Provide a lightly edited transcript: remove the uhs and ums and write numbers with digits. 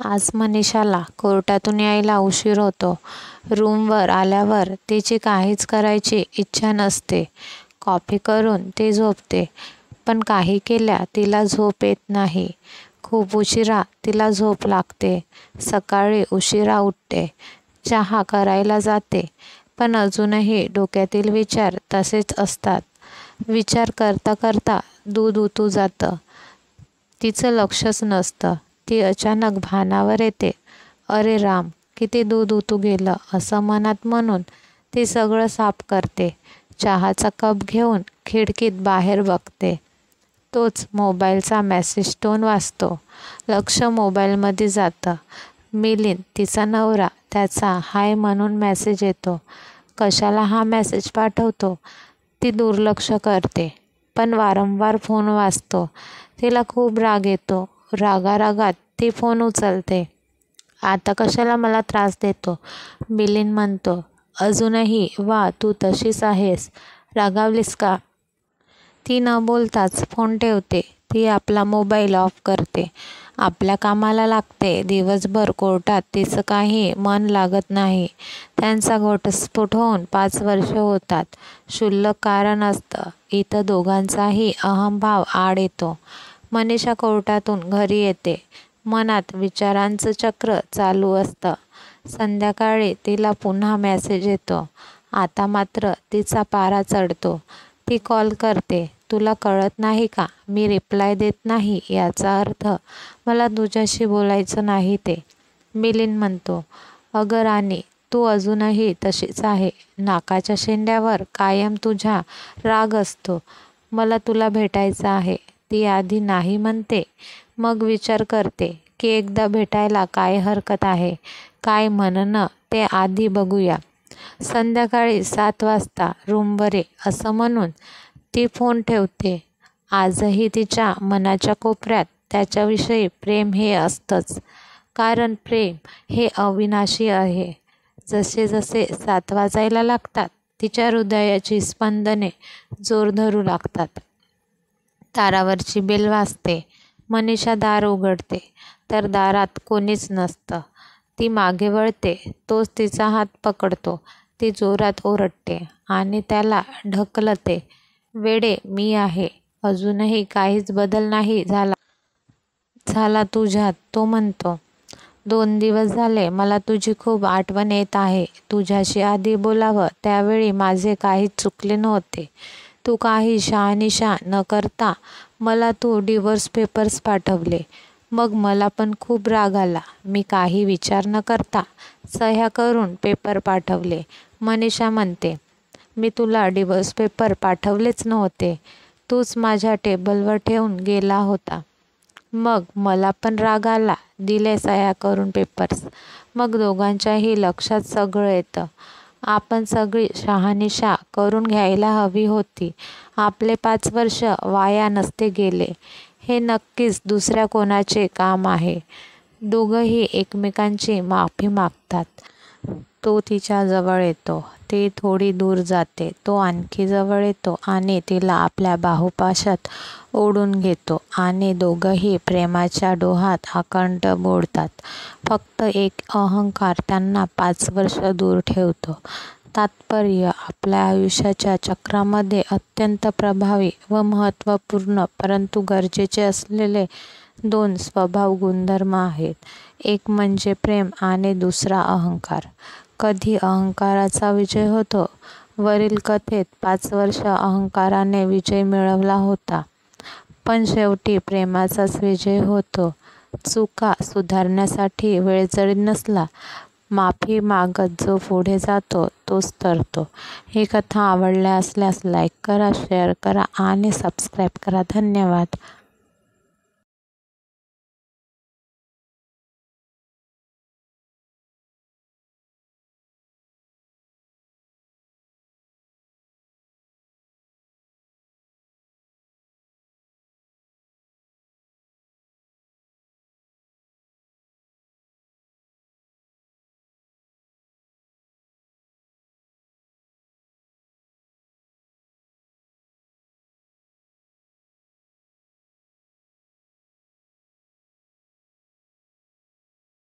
आज मनीषाला कोर्टातून यायला उशीर होतो. रूमवर आल्यावर तिची काहीच करायची इच्छा नसते. कॉफी करून ती झोपते, पण काही केल्या तिला झोप येत नाही. खूप उशिरा तिला झोप लागते. सकाळी उशिरा उठते, चहा करायला जाते, पण अजूनही डोक्यातील विचार तसेच असतात. विचार करता करता दूध उतू जातं. तिचं लक्षच नसतं. ती अचानक भानावर येते. अरे राम, किती दूध उतू गेलं असं मनात म्हणून ती सगळं साफ करते. चहाचा कप घेऊन खिडकीत बाहेर बघते. तोच मोबाईलचा मेसेज टोन वाजतो. लक्ष मोबाईलमध्ये जातं. मिलिंद, तिचा नवरा, त्याचा हाय म्हणून मेसेज येतो. कशाला हा मेसेज पाठवतो ती दुर्लक्ष करते, पण वारंवार फोन वाजतो. तिला खूप राग येतो. रागारागात ती फोन उचलते. आता कशाला मला त्रास देतो, मिलिंद म्हणतो. अजूनही वा, तू तशीच आहेस, रागावलीस का? ती न बोलताच फोन ठेवते. ती आपला मोबाईल ऑफ करते. आपल्या कामाला लागते. दिवसभर कोर्टात तिचं काही मन लागत नाही. त्यांचा घटस्फोट होऊन 5 वर्ष होतात. क्षुल्लक कारण असतं. इथं दोघांचाही अहंभाव आड येतो. मनीषा कोर्टातून घरी येते. मनात विचारांचं चक्र चालू असतं. संध्याकाळी तिला पुन्हा मेसेज येतो. आता मात्र तिचा पारा चढतो. ती कॉल करते. तुला कळत नाही का, मी रिप्लाय देत नाही याचा अर्थ मला तुझ्याशी बोलायचं नाही ते. मिलिंद म्हणतो. अगं राणी, तू अजूनही तशीच आहे. नाकाच्या शेंड्यावर कायम तुझ्या राग असतो. मला तुला भेटायचं आहे. ती आधी नाही म्हणते, मग विचार करते की एकदा भेटायला काय हरकत आहे. काय म्हणणं ते आधी बघूया. संध्याकाळी 7 वाजता रूमवर ये असं म्हणून ती फोन ठेवते. आजही तिच्या मनाच्या कोपऱ्यात त्याच्याविषयी प्रेम हे असतंच, कारण प्रेम हे अविनाशी आहे. जसे जसे 7 वाजायला लागतात तिच्या हृदयाची स्पंदने जोर धरू लागतात. दारावरची बेल वाजते. मनीषा दार उघडते तर दारात कोणीच नसतं. ती मागे वळते. तोच तिचा हात पकडतो. ती जोरात ओरडते आणि त्याला ढकलते. वेडे, मी आहे. अजूनही काहीच बदल नाही झाला तुझ्यात, तो म्हणतो. 2 दिवस झाले मला तुझी खूप आठवण येत आहे. तुझ्याशी आधी बोलावं त्यावेळी माझे काहीच चुकले नव्हते. तू काही शहानिशा न करता मला तू डिव्होर्स पेपर्स पाठवले. मग मला पण खूप राग आला. मी काही विचार न करता सह्या करून पेपर पाठवले. मनीषा म्हणते. मी तुला डिव्होर्स पेपर पाठवलेच नव्हते. तूच माझ्या टेबलवर ठेवून गेला होता. मग मला पण राग आला. दिले सह्या करून पेपर्स. मग दोघांच्याही लक्षात सगळं येतं. आपण सगळी शहानिशा करून घ्यायला हवी होती. आपले 5 वर्ष वाया नसते गेले. हे नक्कीच दुसऱ्या कोणाचे काम आहे. दोघंही एकमेकांची माफी मागतात. तो तिच्या जवळ येतो. ती थोडी दूर जाते. तो आणखी जवळ येतो आणि तिला आपल्या बाहुपाशात ओढून घेतो आणि दोघंही प्रेमाच्या डोहात अखंड बुडतात. फक्त एक अहंकार त्यांना 5 वर्ष दूर ठेवतो. तात्पर्य, आपल्या आयुष्याच्या चक्रामध्ये अत्यंत प्रभावी व महत्त्वपूर्ण परंतु गरजेचे असलेले 2 स्वभाव गुणधर्म आहेत. एक म्हणजे प्रेम आणि दुसरा अहंकार. कधी अहंकाराचा विजय होतो. वरील कथेत 5 वर्ष अहंकाराने विजय मिळवला होता, पण शेवटी प्रेमाचाच विजय होतो. चुका सुधारण्यासाठी वेळ जरी नसला, माफी मागत जो पुढे जातो तोच तरतो. ही कथा आवडली असल्यास लाईक करा, शेअर करा आणि सबस्क्राईब करा. धन्यवाद.